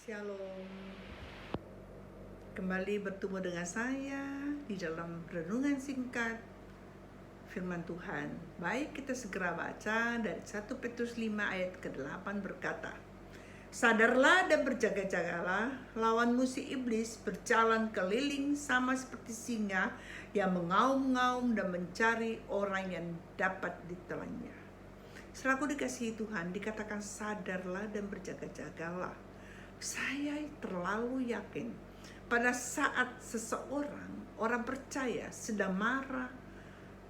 Shalom. Kembali bertemu dengan saya di dalam renungan singkat firman Tuhan. Baik, kita segera baca dari 1 Petrus 5 ayat ke-8 berkata, "Sadarlah dan berjaga-jagalah, lawanmu si iblis berjalan keliling sama seperti singa yang mengaum-ngaum dan mencari orang yang dapat ditelannya." Selaku dikasihi Tuhan, dikatakan sadarlah dan berjaga-jagalah. Saya terlalu yakin pada saat orang percaya sedang marah,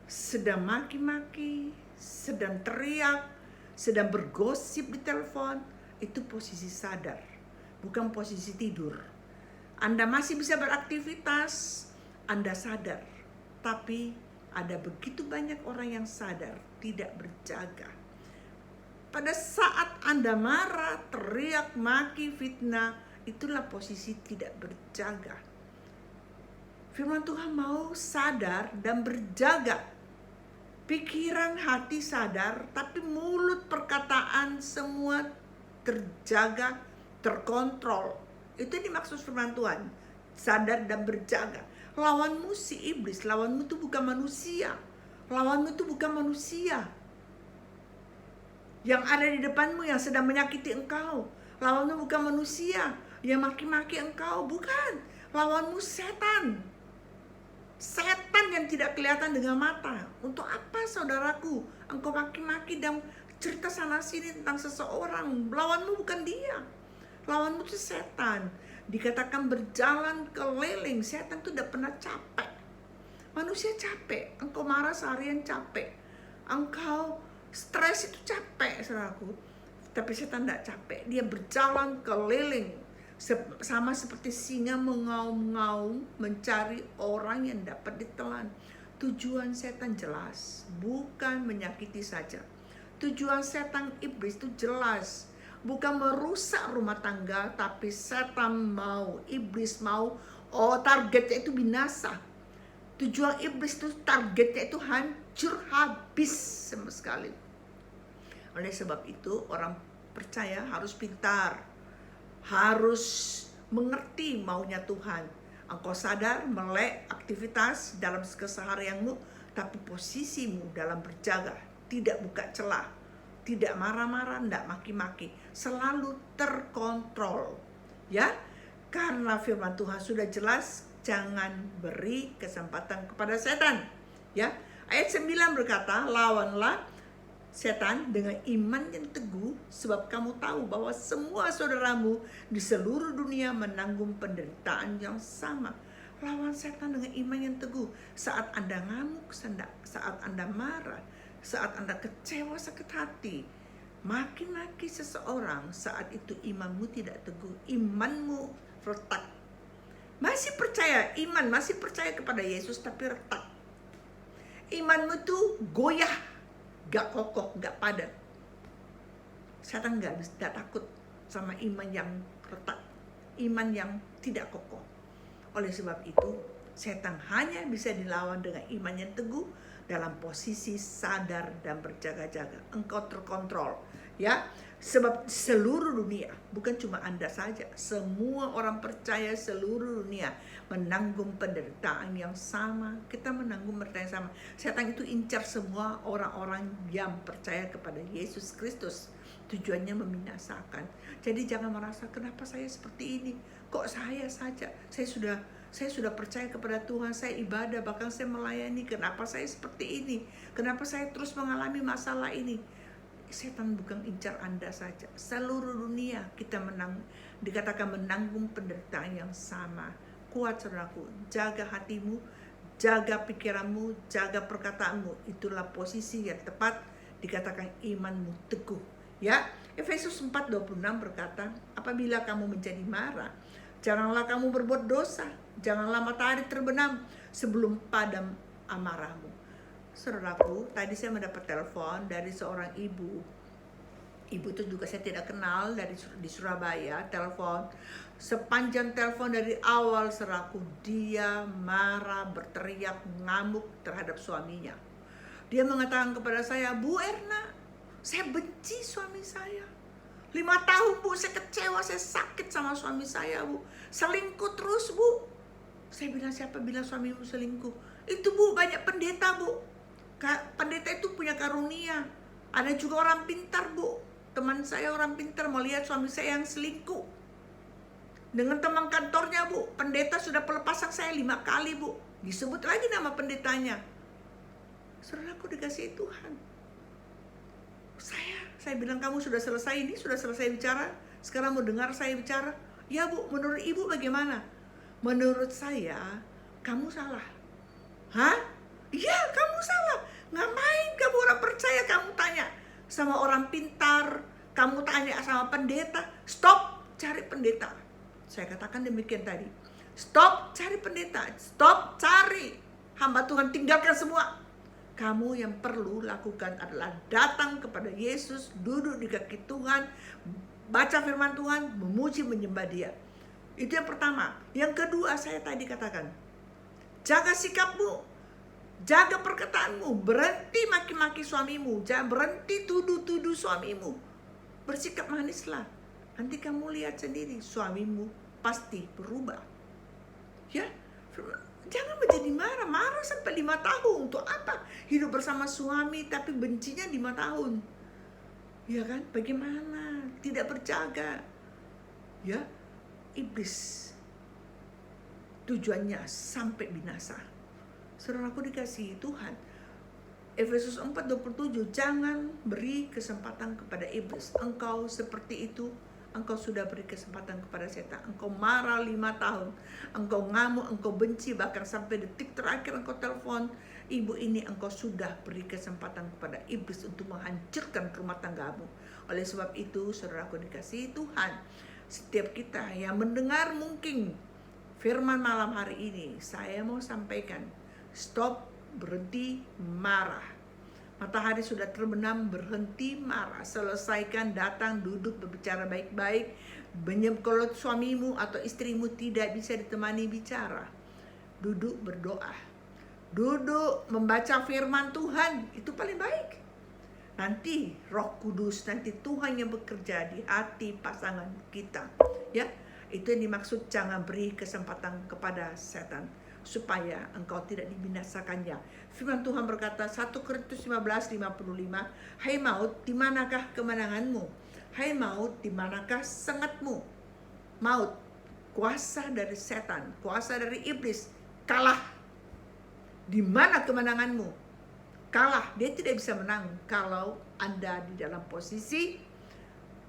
sedang maki-maki, sedang teriak, sedang bergosip di telepon, itu posisi sadar, bukan posisi tidur. Anda masih bisa beraktivitas, Anda sadar, tapi ada begitu banyak orang yang sadar, tidak berjaga. Pada saat Anda marah, teriak, maki, fitnah, itulah posisi tidak berjaga. Firman Tuhan mau sadar dan berjaga. Pikiran, hati sadar, tapi mulut, perkataan semua terjaga, terkontrol. Itu dimaksud firman Tuhan, sadar dan berjaga. Lawanmu si iblis, lawanmu itu bukan manusia. Lawanmu itu bukan manusia yang ada di depanmu yang sedang menyakiti engkau. Lawanmu bukan manusia yang maki-maki engkau, bukan. Lawanmu setan. Setan yang tidak kelihatan dengan mata. Untuk apa saudaraku engkau maki-maki dan cerita sana sini tentang seseorang? Lawanmu bukan dia. Lawanmu itu setan. Dikatakan berjalan keliling. Setan itu tidak pernah capek. Manusia capek. Engkau marah seharian capek. Engkau stres itu capek, saudaraku. Tapi setan tidak capek. Dia berjalan keliling sama seperti singa mengaum-ngaum mencari orang yang dapat ditelan. Tujuan setan jelas, bukan menyakiti saja. Tujuan setan iblis itu jelas, bukan merusak rumah tangga, tapi setan mau, iblis mau, targetnya itu binasa. Tujuan iblis itu targetnya itu hancur habis sama sekali. Oleh sebab itu orang percaya harus pintar, harus mengerti maunya Tuhan. Engkau sadar, melek aktivitas dalam keseharianmu, tapi posisimu dalam berjaga, tidak buka celah, tidak marah-marah, tidak maki-maki, selalu terkontrol. Ya, karena firman Tuhan sudah jelas, jangan beri kesempatan kepada setan. Ya, ayat 9 berkata, lawanlah setan dengan iman yang teguh, sebab kamu tahu bahwa semua saudaramu di seluruh dunia menanggung penderitaan yang sama. Lawan setan dengan iman yang teguh. Saat Anda ngamuk, saat Anda marah, saat Anda kecewa, sakit hati, maki-maki seseorang, saat itu imanmu tidak teguh, imanmu retak. Masih percaya iman, masih percaya kepada Yesus, tapi retak. Imanmu tuh goyah, gak kokoh, gak padat. Setan gak takut sama iman yang retak, iman yang tidak kokoh. Oleh sebab itu, setan hanya bisa dilawan dengan iman yang teguh dalam posisi sadar dan berjaga-jaga. Engkau terkontrol, ya. Sebab seluruh dunia, bukan cuma Anda saja, semua orang percaya seluruh dunia menanggung penderitaan yang sama. Kita menanggung penderitaan yang sama. Setan itu incar semua orang-orang yang percaya kepada Yesus Kristus. Tujuannya membinasakan. Jadi jangan merasa, kenapa saya seperti ini? Kok saya saja? Saya sudah percaya kepada Tuhan, saya ibadah, bahkan saya melayani. Kenapa saya seperti ini? Kenapa saya terus mengalami masalah ini? Setan bukan incar Anda saja. Seluruh dunia kita dikatakan menanggung penderitaan yang sama. Kuat saudaraku, jaga hatimu, jaga pikiranmu, jaga perkataanmu. Itulah posisi yang tepat, dikatakan imanmu teguh. Ya, Efesus 4:26 berkata, apabila kamu menjadi marah, janganlah kamu berbuat dosa, janganlah matahari terbenam sebelum padam amarahmu. Saudaraku, tadi saya mendapat telepon dari seorang ibu. Ibu itu juga saya tidak kenal, di Surabaya. Telepon, sepanjang telepon dari awal saudaraku, dia marah, berteriak, ngamuk terhadap suaminya. Dia mengatakan kepada saya, Bu Erna, saya benci suami saya. 5 tahun Bu, saya kecewa, saya sakit sama suami saya Bu. Selingkuh terus Bu. Saya bilang, siapa bilang suamimu selingkuh? Itu Bu, banyak pendeta Bu. Pendeta itu punya karunia. Ada juga orang pintar Bu. Teman saya orang pintar mau lihat suami saya yang selingkuh dengan teman kantornya Bu. Pendeta sudah pelepasan saya 5 kali Bu. Disebut lagi nama pendetanya. Saudaraku dikasihi Tuhan. Saya bilang, kamu sudah selesai ini, sudah selesai bicara. Sekarang mau dengar saya bicara. Ya Bu, menurut Ibu bagaimana? Menurut saya, kamu salah. Hah? Iya, kamu salah. Ngapain kamu orang percaya, kamu tanya sama orang pintar, kamu tanya sama pendeta. Stop cari pendeta. Saya katakan demikian tadi. Stop cari pendeta. Stop cari hamba Tuhan, tinggalkan semua. Kamu yang perlu lakukan adalah datang kepada Yesus, duduk di kaki Tuhan, baca firman Tuhan, memuji, menyembah Dia. Itu yang pertama. Yang kedua, saya tadi katakan, jaga sikapmu, jaga perkataanmu, berhenti maki-maki suamimu, jangan berhenti tuduh-tuduh suamimu. Bersikap manislah. Nanti kamu lihat sendiri, suamimu pasti berubah. Ya, jangan menjadi marah sampai 5 tahun. Untuk apa? Hidup bersama suami tapi bencinya 5 tahun. Ya kan? Bagaimana? Tidak berjaga. Ya, iblis tujuannya sampai binasa. Saudaraku dikasihi Tuhan. Efesus 4:27, jangan beri kesempatan kepada iblis. Engkau seperti itu. Engkau sudah beri kesempatan kepada setan. Engkau marah 5 tahun. Engkau ngamuk, engkau benci. Bahkan sampai detik terakhir engkau telepon ibu ini. Engkau sudah beri kesempatan kepada iblis untuk menghancurkan rumah tanggamu. Oleh sebab itu, saudaraku dikasihi Tuhan, setiap kita yang mendengar mungkin firman malam hari ini, saya mau sampaikan, stop, berhenti marah. Matahari sudah terbenam, berhenti marah. Selesaikan, datang, duduk, berbicara baik-baik. Kalau suamimu atau istrimu tidak bisa ditemani bicara, duduk berdoa. Duduk membaca firman Tuhan, itu paling baik. Nanti Roh Kudus, nanti Tuhan yang bekerja di hati pasangan kita. Ya, itu yang dimaksud jangan beri kesempatan kepada setan, supaya engkau tidak dibinasakannya. Firman Tuhan berkata 1 Korintus 15:55, hai maut, di manakah kemenanganmu? Hai maut, di manakah sengatmu? Maut, kuasa dari setan, kuasa dari iblis, kalah. Di mana kemenanganmu? Kalah. Dia tidak bisa menang kalau Anda di dalam posisi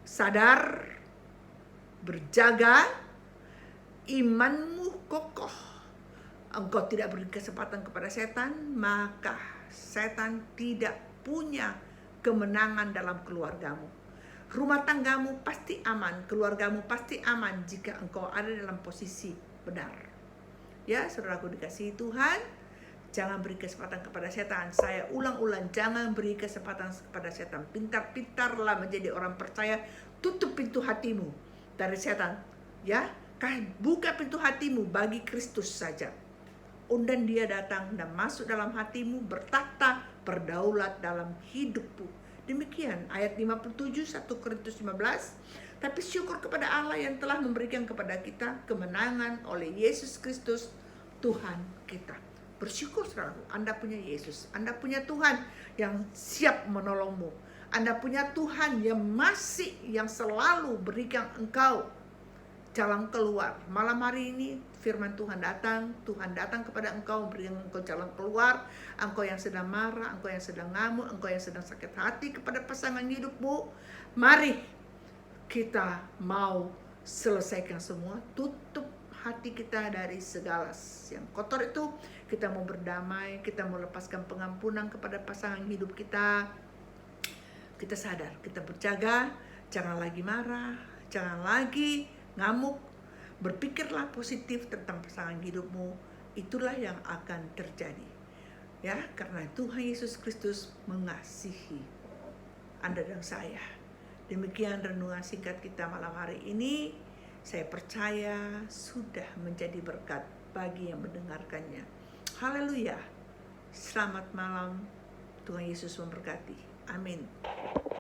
sadar, berjaga, imanmu kokoh. Engkau tidak beri kesempatan kepada setan, maka setan tidak punya kemenangan dalam keluargamu. Rumah tanggamu pasti aman, keluargamu pasti aman jika engkau ada dalam posisi benar. Ya, saudaraku dikasihi Tuhan, jangan beri kesempatan kepada setan. Saya ulang-ulang, jangan beri kesempatan kepada setan. Pintar-pintarlah menjadi orang percaya, tutup pintu hatimu dari setan. Ya, buka pintu hatimu bagi Kristus saja. Undang dia datang dan masuk dalam hatimu, bertata, berdaulat dalam hidupmu. Demikian ayat 57 1 Korintus 15. Tapi syukur kepada Allah yang telah memberikan kepada kita kemenangan oleh Yesus Kristus Tuhan kita. Bersyukur selalu, Anda punya Yesus, Anda punya Tuhan yang siap menolongmu. Anda punya Tuhan yang selalu berikan engkau jalan keluar. Malam hari ini firman Tuhan datang kepada engkau, memberikan engkau jalan keluar. Engkau yang sedang marah, engkau yang sedang ngamuk, engkau yang sedang sakit hati kepada pasangan hidupmu, mari kita mau selesaikan semua. Tutup hati kita dari segala yang kotor itu. Kita mau berdamai, kita mau lepaskan pengampunan kepada pasangan hidup kita. Kita sadar, kita berjaga, jangan lagi marah, jangan lagi ngamuk. Berpikirlah positif tentang pasangan hidupmu. Itulah yang akan terjadi. Ya, karena Tuhan Yesus Kristus mengasihi Anda dan saya. Demikian renungan singkat kita malam hari ini. Saya percaya sudah menjadi berkat bagi yang mendengarkannya. Haleluya. Selamat malam. Tuhan Yesus memberkati. Amin.